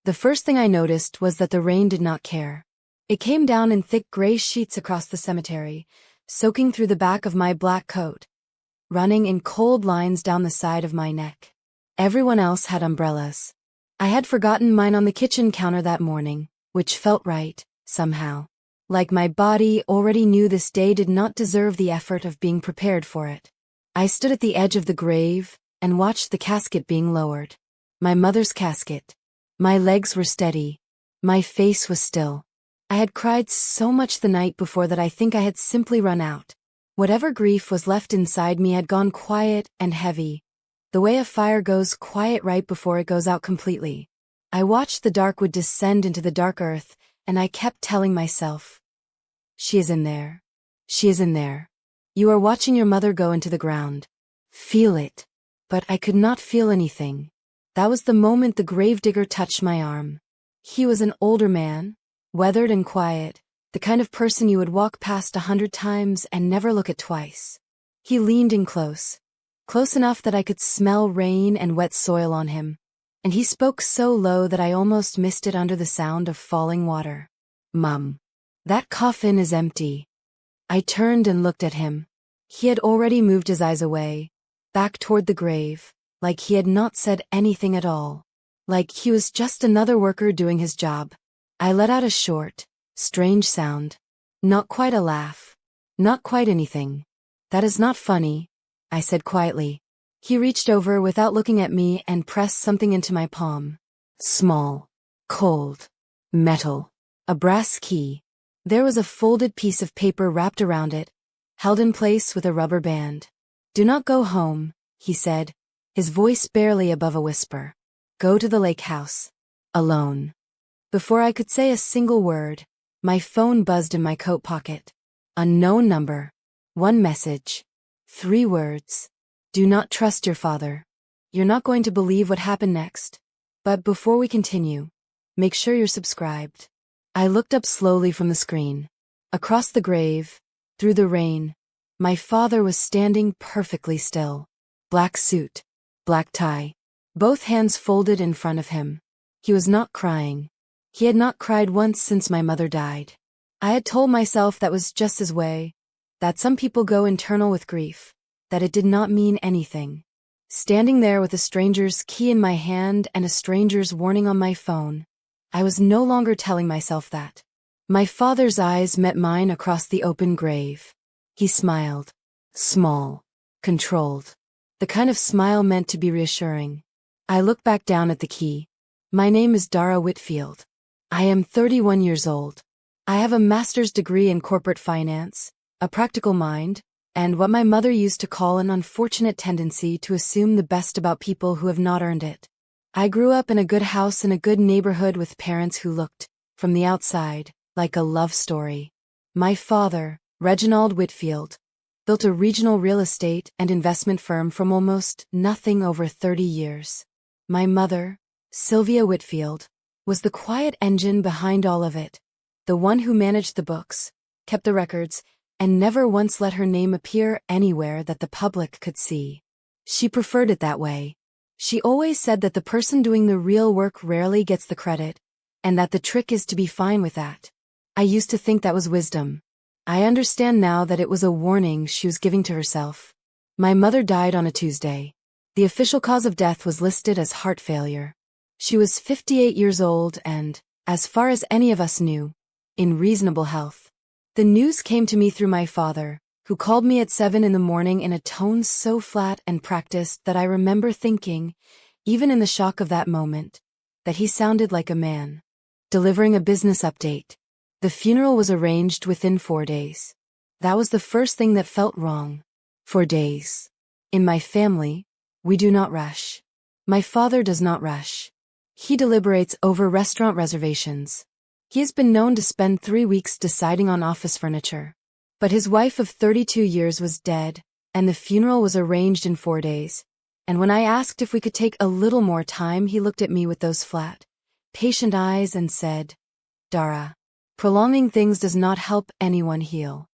The first thing I noticed was that the rain did not care. It came down in thick gray sheets across the cemetery, soaking through the back of my black coat, running in cold lines down the side of my neck. Everyone else had umbrellas. I had forgotten mine on the kitchen counter that morning, which felt right, somehow. Like my body already knew this day did not deserve the effort of being prepared for it. I stood at the edge of the grave and watched the casket being lowered. My mother's casket. My legs were steady. My face was still. I had cried so much the night before that I think I had simply run out. Whatever grief was left inside me had gone quiet and heavy, the way a fire goes quiet right before it goes out completely. I watched the dark wood descend into the dark earth, and I kept telling myself, "She is in there. She is in there. You are watching your mother go into the ground. Feel it." But I could not feel anything. That was the moment the gravedigger touched my arm. He was an older man, weathered and quiet, the kind of person you would walk past 100 times and never look at twice. He leaned in close enough that I could smell rain and wet soil on him, and he spoke so low that I almost missed it under the sound of falling water. "Mum, that coffin is empty." I turned and looked at him. He had already moved his eyes away, back toward the grave, like he had not said anything at all. Like he was just another worker doing his job. I let out a short, strange sound. Not quite a laugh. Not quite anything. "That is not funny," I said quietly. He reached over without looking at me and pressed something into my palm. Small. Cold. Metal. A brass key. There was a folded piece of paper wrapped around it, held in place with a rubber band. "Do not go home," he said, his voice barely above a whisper. "Go to the lake house. Alone." Before I could say a single word, my phone buzzed in my coat pocket. Unknown number. One message. 3 words. "Do not trust your father. You're not going to believe what happened next. But before we continue, make sure you're subscribed." I looked up slowly from the screen. Across the grave, through the rain, my father was standing perfectly still. Black suit. Black tie. Both hands folded in front of him. He was not crying. He had not cried once since my mother died. I had told myself that was just his way, that some people go internal with grief, that it did not mean anything. Standing there with a stranger's key in my hand and a stranger's warning on my phone, I was no longer telling myself that. My father's eyes met mine across the open grave. He smiled. Small. Controlled. The kind of smile meant to be reassuring. I looked back down at the key. "My name is Dara Whitfield. I am 31 years old. I have a master's degree in corporate finance, a practical mind, and what my mother used to call an unfortunate tendency to assume the best about people who have not earned it. I grew up in a good house in a good neighborhood with parents who looked, from the outside, like a love story. My father, Reginald Whitfield, built a regional real estate and investment firm from almost nothing over 30 years. My mother, Sylvia Whitfield, was the quiet engine behind all of it, the one who managed the books, kept the records, and never once let her name appear anywhere that the public could see. She preferred it that way. She always said that the person doing the real work rarely gets the credit, and that the trick is to be fine with that. I used to think that was wisdom. I understand now that it was a warning she was giving to herself. My mother died on a Tuesday. The official cause of death was listed as heart failure. She was 58 years old and, as far as any of us knew, in reasonable health. The news came to me through my father, who called me at 7 in the morning in a tone so flat and practiced that I remember thinking, even in the shock of that moment, that he sounded like a man delivering a business update. The funeral was arranged within 4 days. That was the first thing that felt wrong. 4 days. In my family, we do not rush. My father does not rush. He deliberates over restaurant reservations. He has been known to spend 3 weeks deciding on office furniture. But his wife of 32 years was dead, and the funeral was arranged in 4 days. And when I asked if we could take a little more time, he looked at me with those flat, patient eyes and said, "Dara, prolonging things does not help anyone heal."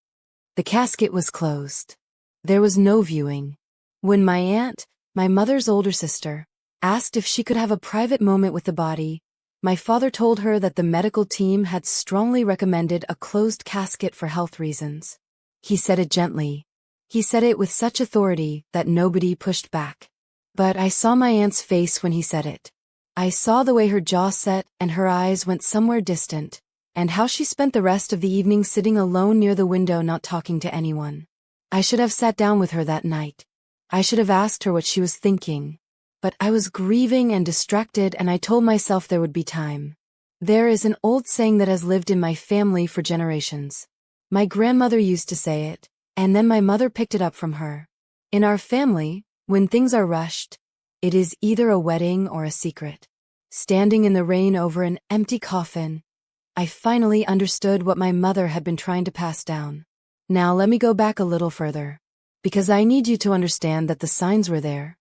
The casket was closed. There was no viewing. When my aunt, my mother's older sister, asked if she could have a private moment with the body, My father told her that the medical team had strongly recommended a closed casket for health reasons. He said it gently. He said it with such authority that nobody pushed back. But I saw my aunt's face when he said it. I saw the way her jaw set and her eyes went somewhere distant, and how she spent the rest of the evening sitting alone near the window not talking to anyone. I should have sat down with her that night. I should have asked her what she was thinking. But I was grieving and distracted, and I told myself there would be time. There is an old saying that has lived in my family for generations. My grandmother used to say it, and then my mother picked it up from her. In our family, when things are rushed, it is either a wedding or a secret. Standing in the rain over an empty coffin, I finally understood what my mother had been trying to pass down. Now let me go back a little further, because I need you to understand that the signs were there.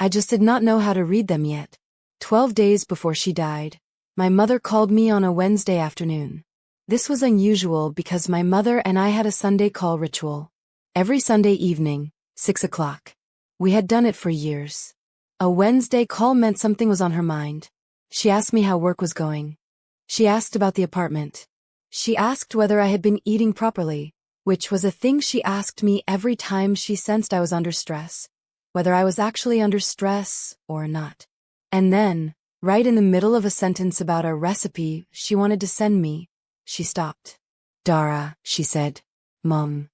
I just did not know how to read them yet. 12 days before she died, my mother called me on a Wednesday afternoon. This was unusual because my mother and I had a Sunday call ritual. Every Sunday evening, 6 o'clock. We had done it for years. A Wednesday call meant something was on her mind. She asked me how work was going. She asked about the apartment. She asked whether I had been eating properly, which was a thing she asked me every time she sensed I was under stress. Whether I was actually under stress or not. And then, right in the middle of a sentence about a recipe she wanted to send me, she stopped. "Dara," she said. "Mom.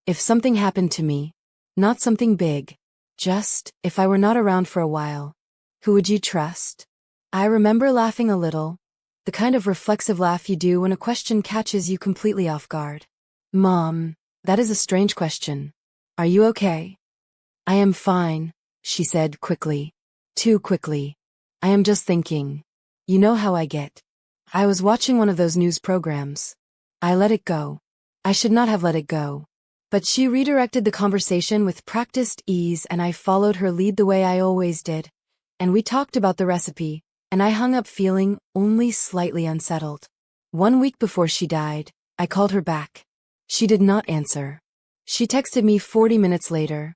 If something happened to me, not something big, just if I were not around for a while, who would you trust?" I remember laughing a little, the kind of reflexive laugh you do when a question catches you completely off guard. "Mom, that is a strange question. Are you okay?" "I am fine," she said quickly. Too quickly. "I am just thinking. You know how I get." I was watching one of those news programs. I let it go. I should not have let it go. But she redirected the conversation with practiced ease, and I followed her lead the way I always did. And we talked about the recipe, and I hung up feeling only slightly unsettled. 1 week before she died, I called her back. She did not answer. She texted me 40 minutes later.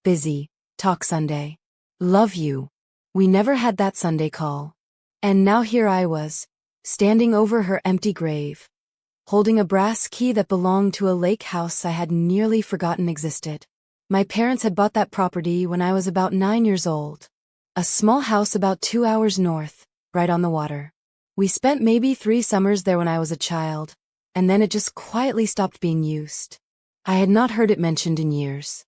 "Busy. Talk Sunday. Love you." We never had that Sunday call. And now here I was, standing over her empty grave, holding a brass key that belonged to a lake house I had nearly forgotten existed. My parents had bought that property when I was about 9 years old. A small house about 2 hours north, right on the water. We spent maybe 3 summers there when I was a child, and then it just quietly stopped being used. I had not heard it mentioned in years.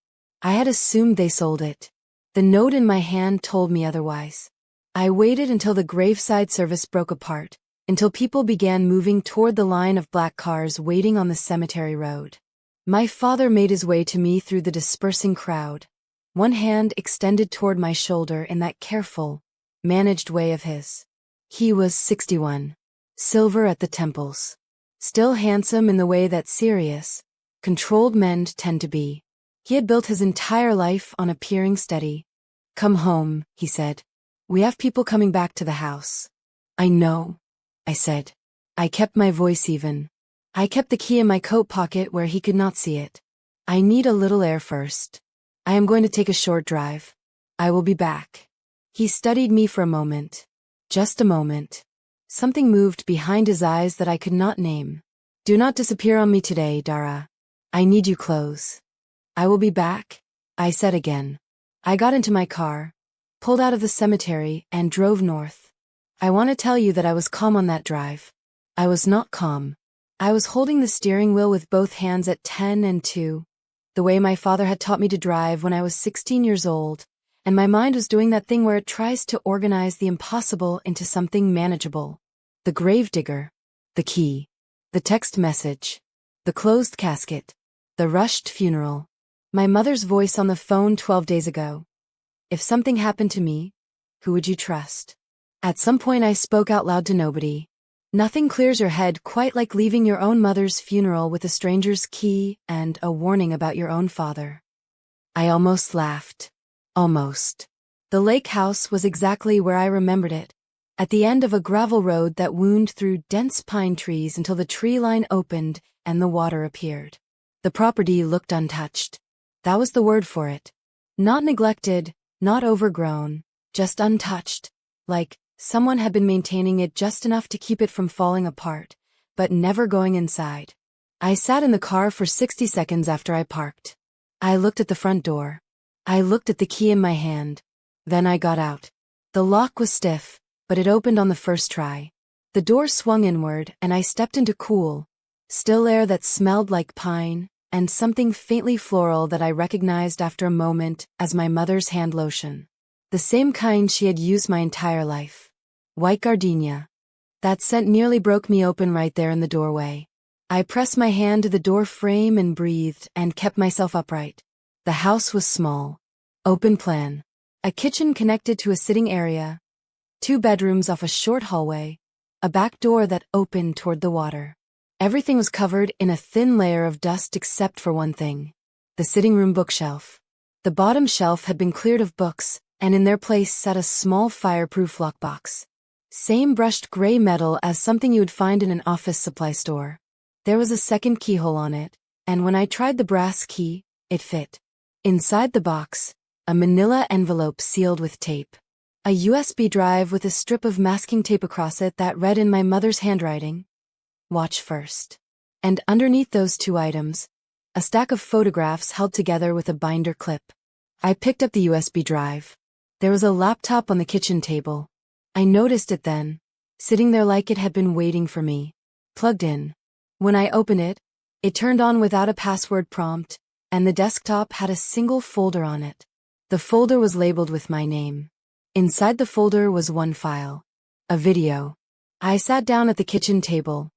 I had assumed they sold it. The note in my hand told me otherwise. I waited until the graveside service broke apart, until people began moving toward the line of black cars waiting on the cemetery road. My father made his way to me through the dispersing crowd, one hand extended toward my shoulder in that careful, managed way of his. He was 61, silver at the temples, still handsome in the way that serious, controlled men tend to be. He had built his entire life on appearing steady. "Come home," he said. "We have people coming back to the house." "I know," I said. I kept my voice even. I kept the key in my coat pocket where he could not see it. "I need a little air first. I am going to take a short drive. I will be back." He studied me for a moment. Just a moment. Something moved behind his eyes that I could not name. "Do not disappear on me today, Dara. I need you close." "I will be back," I said again. I got into my car, pulled out of the cemetery, and drove north. I want to tell you that I was calm on that drive. I was not calm. I was holding the steering wheel with both hands at 10 and 2, the way my father had taught me to drive when I was 16 years old, and my mind was doing that thing where it tries to organize the impossible into something manageable. The gravedigger, the key, the text message, the closed casket, the rushed funeral. My mother's voice on the phone 12 days ago. "If something happened to me, who would you trust?" At some point I spoke out loud to nobody. Nothing clears your head quite like leaving your own mother's funeral with a stranger's key and a warning about your own father. I almost laughed. Almost. The lake house was exactly where I remembered it, at the end of a gravel road that wound through dense pine trees until the tree line opened and the water appeared. The property looked untouched. That was the word for it. Not neglected, not overgrown, just untouched, like Someone had been maintaining it just enough to keep it from falling apart, but never going inside. I sat in the car for 60 seconds after I parked. I looked at the front door. I looked at the key in my hand. Then I got out. The lock was stiff, but it opened on the first try. The door swung inward, and I stepped into cool, still air that smelled like pine, and something faintly floral that I recognized after a moment as my mother's hand lotion. The same kind she had used my entire life. White gardenia. That scent nearly broke me open right there in the doorway. I pressed my hand to the door frame and breathed and kept myself upright. The house was small. Open plan. A kitchen connected to a sitting area. 2 bedrooms off a short hallway. A back door that opened toward the water. Everything was covered in a thin layer of dust except for one thing. The sitting room bookshelf. The bottom shelf had been cleared of books, and in their place sat a small fireproof lockbox. Same brushed gray metal as something you would find in an office supply store. There was a second keyhole on it, and when I tried the brass key, it fit. Inside the box, a manila envelope sealed with tape. A USB drive with a strip of masking tape across it that read in my mother's handwriting, "Watch first." And underneath those 2 items, a stack of photographs held together with a binder clip. I picked up the USB drive. There was a laptop on the kitchen table. I noticed it then, sitting there like it had been waiting for me. Plugged in. When I opened it, it turned on without a password prompt, and the desktop had a single folder on it. The folder was labeled with my name. Inside the folder was one file. A video. I sat down at the kitchen table,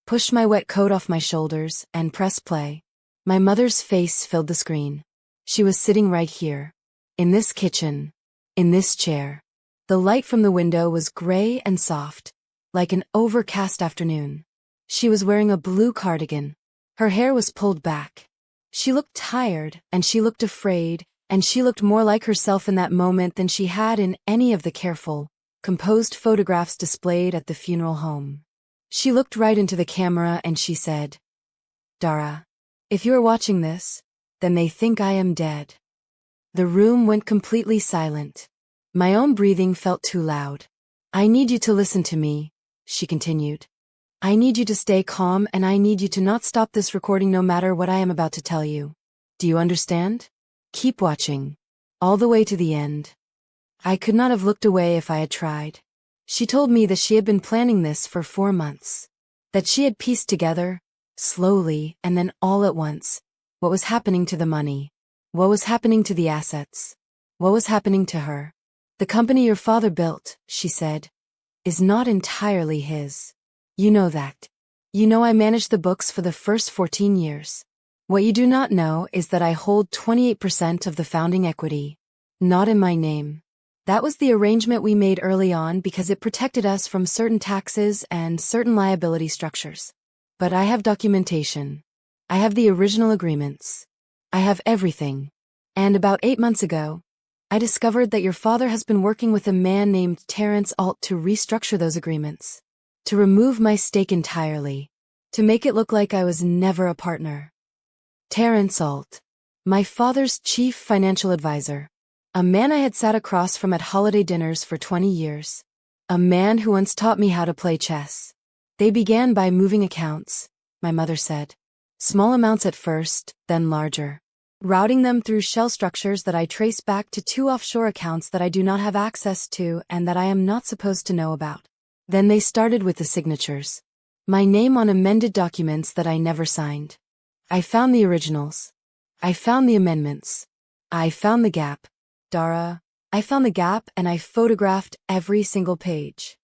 pushed my wet coat off my shoulders, and pressed play. My mother's face filled the screen. She was sitting right here. In this kitchen. In this chair. The light from the window was gray and soft, like an overcast afternoon. She was wearing a blue cardigan. Her hair was pulled back. She looked tired, and she looked afraid, and she looked more like herself in that moment than she had in any of the careful, composed photographs displayed at the funeral home. She looked right into the camera and she said, "Dara, if you are watching this, then they think I am dead." The room went completely silent. My own breathing felt too loud. "I need you to listen to me," she continued. "I need you to stay calm, and I need you to not stop this recording no matter what I am about to tell you. Do you understand? Keep watching. All the way to the end." I could not have looked away if I had tried. She told me that she had been planning this for 4 months. That she had pieced together, slowly and then all at once, what was happening to the money. What was happening to the assets. What was happening to her. "The company your father built," she said, "is not entirely his. You know that. You know I managed the books for the first 14 years. What you do not know is that I hold 28% of the founding equity. Not in my name. That was the arrangement we made early on because it protected us from certain taxes and certain liability structures. But I have documentation. I have the original agreements. I have everything. And about 8 months ago, I discovered that your father has been working with a man named Terrence Alt to restructure those agreements. To remove my stake entirely. To make it look like I was never a partner. Terrence Alt. My father's chief financial advisor. A man I had sat across from at holiday dinners for 20 years. A man who once taught me how to play chess. They began by moving accounts, my mother said. Small amounts at first, then larger. Routing them through shell structures that I trace back to 2 offshore accounts that I do not have access to and that I am not supposed to know about. Then they started with the signatures. My name on amended documents that I never signed. I found the originals. I found the amendments. I found the gap. Dara, I found the gap and I photographed every single page.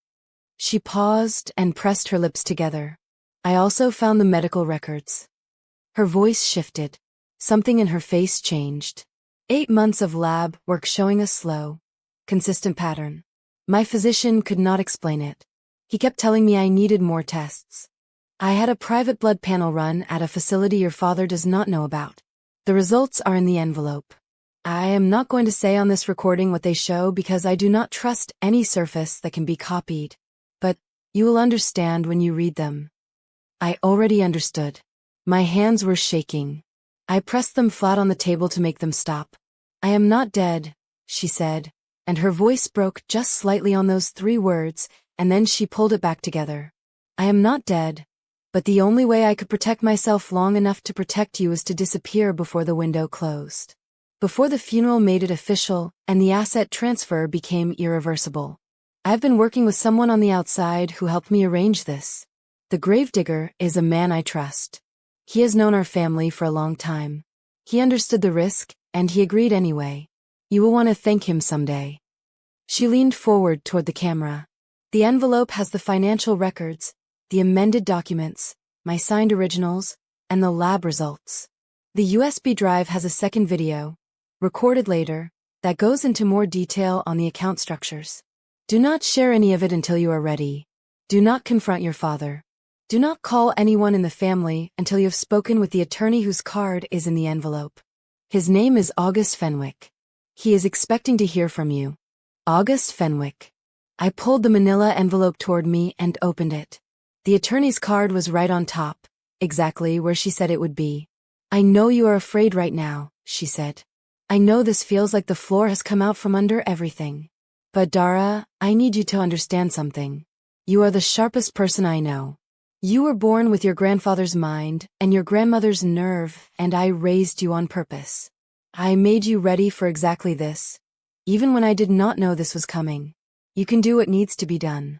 She paused and pressed her lips together. I also found the medical records. Her voice shifted. Something in her face changed. 8 months of lab work showing a slow, consistent pattern. My physician could not explain it. He kept telling me I needed more tests. I had a private blood panel run at a facility your father does not know about. The results are in the envelope. I am not going to say on this recording what they show because I do not trust any surface that can be copied. But you will understand when you read them. I already understood. My hands were shaking. I pressed them flat on the table to make them stop. "I am not dead," she said, and her voice broke just slightly on those 3 words, and then she pulled it back together. I am not dead, but the only way I could protect myself long enough to protect you is to disappear before the window closed. Before the funeral made it official, and the asset transfer became irreversible. I've been working with someone on the outside who helped me arrange this. The Gravedigger is a man I trust. He has known our family for a long time. He understood the risk, and he agreed anyway. You will want to thank him someday. She leaned forward toward the camera. The envelope has the financial records, the amended documents, my signed originals, and the lab results. The USB drive has a second video, recorded later, that goes into more detail on the account structures. Do not share any of it until you are ready. Do not confront your father. Do not call anyone in the family until you have spoken with the attorney whose card is in the envelope. His name is August Fenwick. He is expecting to hear from you. August Fenwick. I pulled the manila envelope toward me and opened it. The attorney's card was right on top, exactly where she said it would be. I know you are afraid right now, she said. I know this feels like the floor has come out from under everything. But Dara, I need you to understand something. You are the sharpest person I know. You were born with your grandfather's mind and your grandmother's nerve, and I raised you on purpose. I made you ready for exactly this. Even when I did not know this was coming. You can do what needs to be done.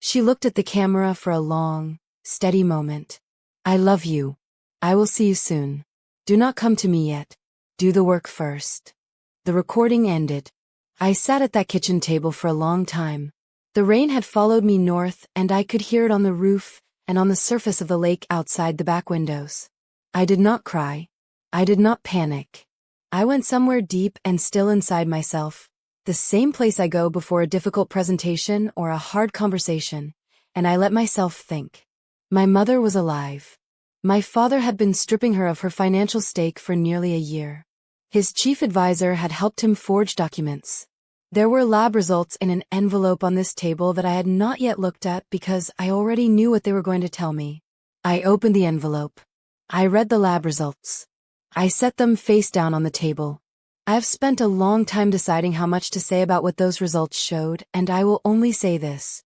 She looked at the camera for a long, steady moment. I love you. I will see you soon. Do not come to me yet. Do the work first. The recording ended. I sat at that kitchen table for a long time. The rain had followed me north, and I could hear it on the roof and on the surface of the lake outside the back windows. I did not cry. I did not panic. I went somewhere deep and still inside myself. The same place I go before a difficult presentation or a hard conversation, and I let myself think. My mother was alive. My father had been stripping her of her financial stake for nearly a year. His chief advisor had helped him forge documents. There were lab results in an envelope on this table that I had not yet looked at because I already knew what they were going to tell me. I opened the envelope. I read the lab results. I set them face down on the table. I have spent a long time deciding how much to say about what those results showed, and I will only say this.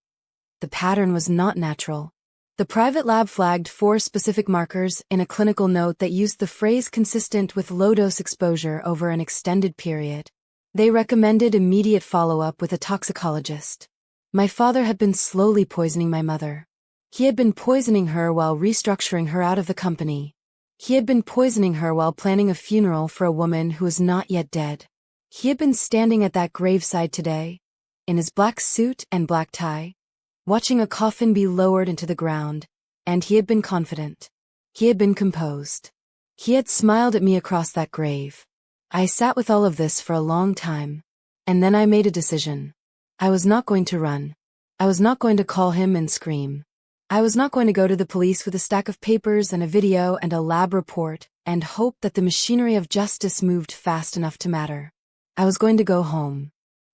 The pattern was not natural. The private lab flagged 4 specific markers in a clinical note that used the phrase consistent with low-dose exposure over an extended period. They recommended immediate follow-up with a toxicologist. My father had been slowly poisoning my mother. He had been poisoning her while restructuring her out of the company. He had been poisoning her while planning a funeral for a woman who was not yet dead. He had been standing at that graveside today, in his black suit and black tie, watching a coffin be lowered into the ground, and he had been confident. He had been composed. He had smiled at me across that grave. I sat with all of this for a long time, and then I made a decision. I was not going to run. I was not going to call him and scream. I was not going to go to the police with a stack of papers and a video and a lab report and hope that the machinery of justice moved fast enough to matter. I was going to go home.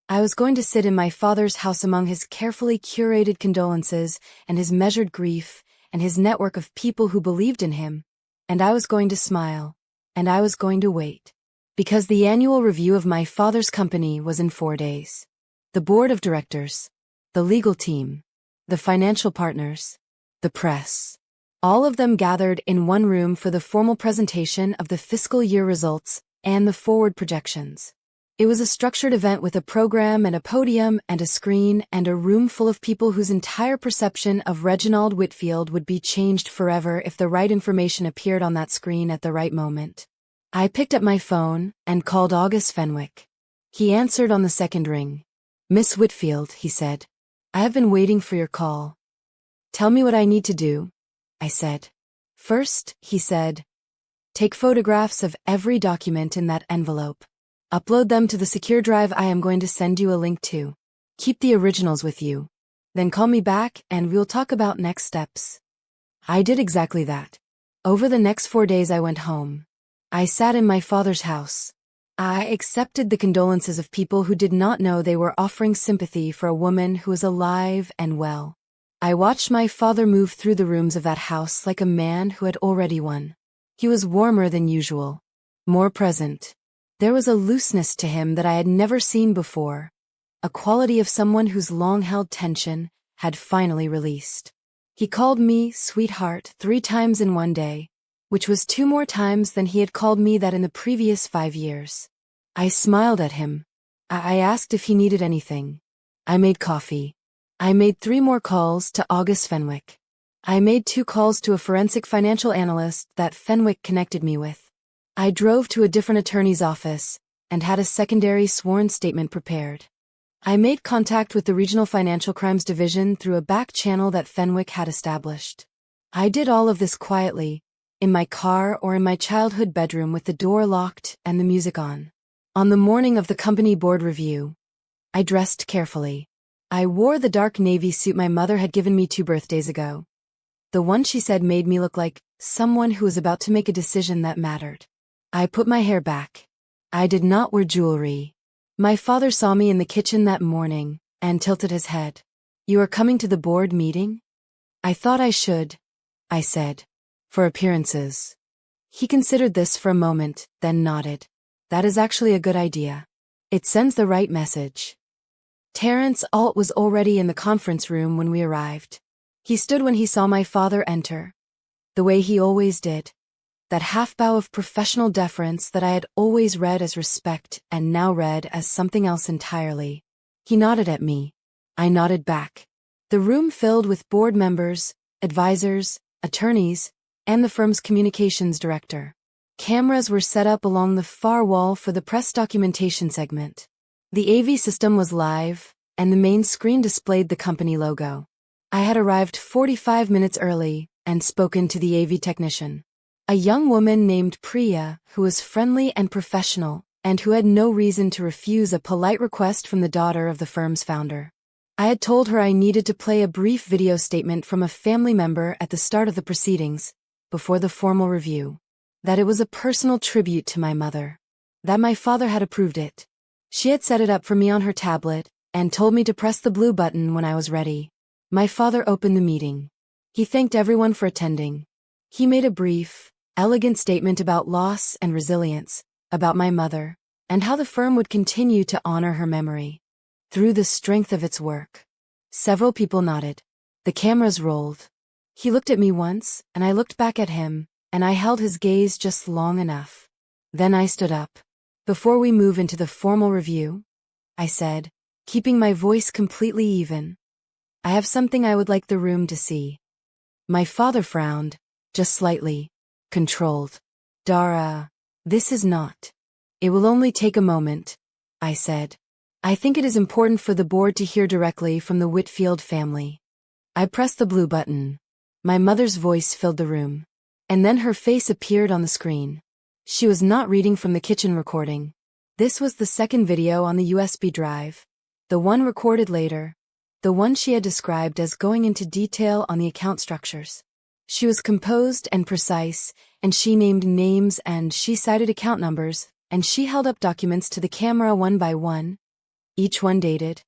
I was going to sit in my father's house among his carefully curated condolences and his measured grief and his network of people who believed in him, and I was going to smile, and I was going to wait. Because the annual review of my father's company was in 4 days. The board of directors, the legal team, the financial partners, the press. All of them gathered in one room for the formal presentation of the fiscal year results and the forward projections. It was a structured event with a program and a podium and a screen and a room full of people whose entire perception of Reginald Whitfield would be changed forever if the right information appeared on that screen at the right moment. I picked up my phone and called August Fenwick. He answered on the second ring. Miss Whitfield, he said. I have been waiting for your call. Tell me what I need to do, I said. First, he said, take photographs of every document in that envelope. Upload them to the secure drive I am going to send you a link to. Keep the originals with you. Then call me back and we'll talk about next steps. I did exactly that. Over the next 4 days I went home. I sat in my father's house. I accepted the condolences of people who did not know they were offering sympathy for a woman who was alive and well. I watched my father move through the rooms of that house like a man who had already won. He was warmer than usual, more present. There was a looseness to him that I had never seen before, a quality of someone whose long-held tension had finally released. He called me sweetheart 3 times in one day, which was 2 more times than he had called me that in the previous 5 years. I smiled at him. I asked if he needed anything. I made coffee. I made 3 more calls to August Fenwick. I made 2 calls to a forensic financial analyst that Fenwick connected me with. I drove to a different attorney's office and had a secondary sworn statement prepared. I made contact with the Regional Financial Crimes Division through a back channel that Fenwick had established. I did all of this quietly, in my car or in my childhood bedroom with the door locked and the music on. On the morning of the company board review, I dressed carefully. I wore the dark navy suit my mother had given me 2 birthdays ago. The one she said made me look like someone who was about to make a decision that mattered. I put my hair back. I did not wear jewelry. My father saw me in the kitchen that morning and tilted his head. "You are coming to the board meeting?" "I thought I should," I said, "for appearances." He considered this for a moment, then nodded. "That is actually a good idea. It sends the right message." Terrence Alt was already in the conference room when we arrived. He stood when he saw my father enter, the way he always did. That half-bow of professional deference that I had always read as respect and now read as something else entirely. He nodded at me. I nodded back. The room filled with board members, advisors, attorneys, and the firm's communications director. Cameras were set up along the far wall for the press documentation segment. The AV system was live, and the main screen displayed the company logo. I had arrived 45 minutes early and spoken to the AV technician. A young woman named Priya, who was friendly and professional, and who had no reason to refuse a polite request from the daughter of the firm's founder. I had told her I needed to play a brief video statement from a family member at the start of the proceedings, before the formal review. That it was a personal tribute to my mother. That my father had approved it. She had set it up for me on her tablet, and told me to press the blue button when I was ready. My father opened the meeting. He thanked everyone for attending. He made a brief, elegant statement about loss and resilience, about my mother, and how the firm would continue to honor her memory through the strength of its work. Several people nodded. The cameras rolled. He looked at me once, and I looked back at him, and I held his gaze just long enough. Then I stood up. "Before we move into the formal review," I said, keeping my voice completely even, "I have something I would like the room to see." My father frowned, just slightly. Controlled. "Dara, this is not. It will only take a moment," I said. "I think it is important for the board to hear directly from the Whitfield family." I pressed the blue button. My mother's voice filled the room. And then her face appeared on the screen. She was not reading from the kitchen recording. This was the second video on the USB drive. The one recorded later. The one she had described as going into detail on the account structures. She was composed and precise, and she named names and she cited account numbers, and she held up documents to the camera one by one, each one dated,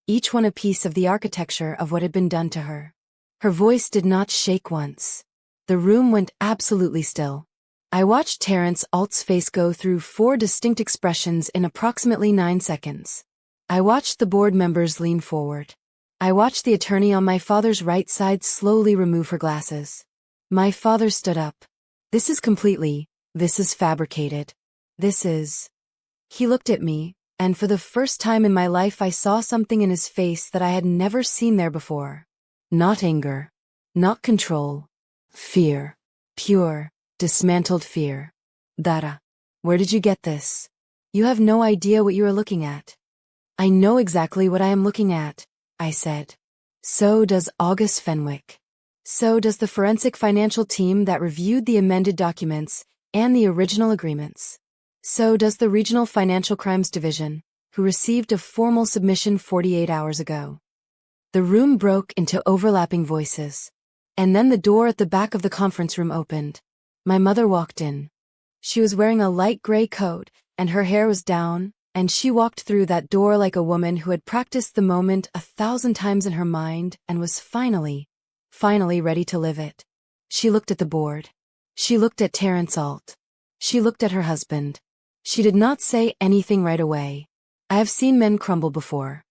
each one a piece of the architecture of what had been done to her. Her voice did not shake once. The room went absolutely still. I watched Terrence Alt's face go through 4 distinct expressions in approximately 9 seconds. I watched the board members lean forward. I watched the attorney on my father's right side slowly remove her glasses. My father stood up. This is fabricated. This is. He looked at me, and for the first time in my life I saw something in his face that I had never seen there before. Not anger. Not control. Fear. Pure, dismantled fear. "Dara, where did you get this? You have no idea what you are looking at." "I know exactly what I am looking at," I said. "So does August Fenwick. So does the forensic financial team that reviewed the amended documents and the original agreements. So does the Regional Financial Crimes Division, who received a formal submission 48 hours ago." The room broke into overlapping voices. And then the door at the back of the conference room opened. My mother walked in. She was wearing a light gray coat, and her hair was down, and she walked through that door like a woman who had practiced the moment 1,000 times in her mind and was finally ready to live it. She looked at the board. She looked at Terrence Alt. She looked at her husband. She did not say anything right away. I have seen men crumble before.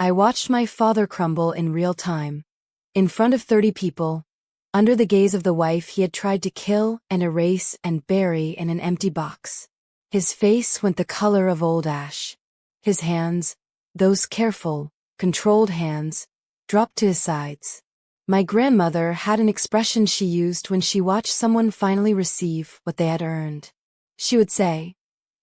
I watched my father crumble in real time. In front of 30 people, under the gaze of the wife he had tried to kill and erase and bury in an empty box. His face went the color of old ash. His hands, those careful, controlled hands, dropped to his sides. My grandmother had an expression she used when she watched someone finally receive what they had earned. She would say,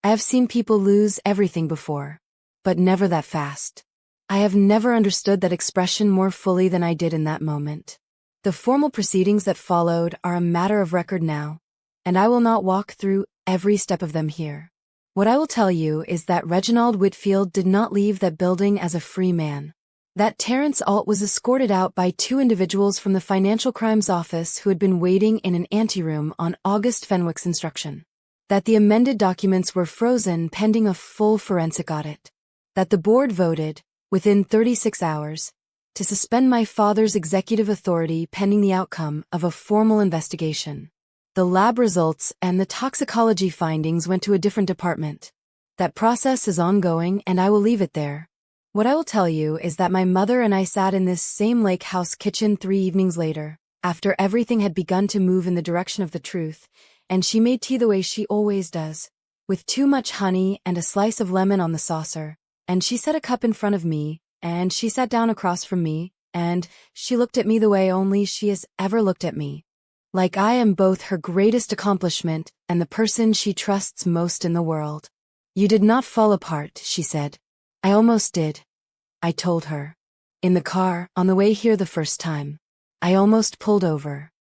"I have seen people lose everything before, but never that fast." I have never understood that expression more fully than I did in that moment. The formal proceedings that followed are a matter of record now, and I will not walk through every step of them here. What I will tell you is that Reginald Whitfield did not leave that building as a free man. That Terrence Alt was escorted out by 2 individuals from the Financial Crimes Office who had been waiting in an anteroom on August Fenwick's instruction. That the amended documents were frozen pending a full forensic audit. That the board voted, within 36 hours, to suspend my father's executive authority pending the outcome of a formal investigation. The lab results and the toxicology findings went to a different department. That process is ongoing and I will leave it there. What I will tell you is that my mother and I sat in this same lake house kitchen 3 evenings later, after everything had begun to move in the direction of the truth, and she made tea the way she always does, with too much honey and a slice of lemon on the saucer, and she set a cup in front of me, and she sat down across from me, and she looked at me the way only she has ever looked at me. Like I am both her greatest accomplishment and the person she trusts most in the world. "You did not fall apart," she said. "I almost did," I told her. "In the car, on the way here the first time. I almost pulled over.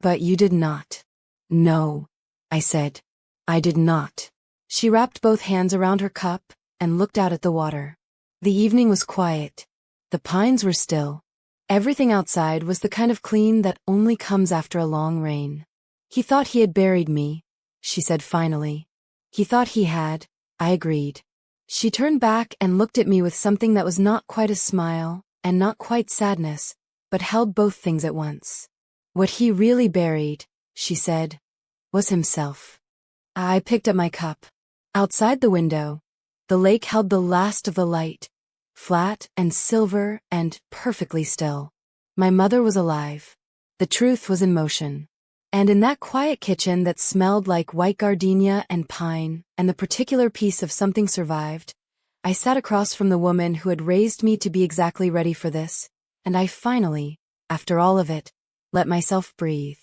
But you did not." "No," I said. "I did not." She wrapped both hands around her cup and looked out at the water. The evening was quiet. The pines were still. Everything outside was the kind of clean that only comes after a long rain. "He thought he had buried me," she said finally. "He thought he had," I agreed. She turned back and looked at me with something that was not quite a smile, and not quite sadness, but held both things at once. "What he really buried," she said, "was himself." I picked up my cup. Outside the window, the lake held the last of the light, flat and silver and perfectly still. My mother was alive. The truth was in motion. And in that quiet kitchen that smelled like white gardenia and pine, and the particular piece of something survived, I sat across from the woman who had raised me to be exactly ready for this, and I finally, after all of it, let myself breathe.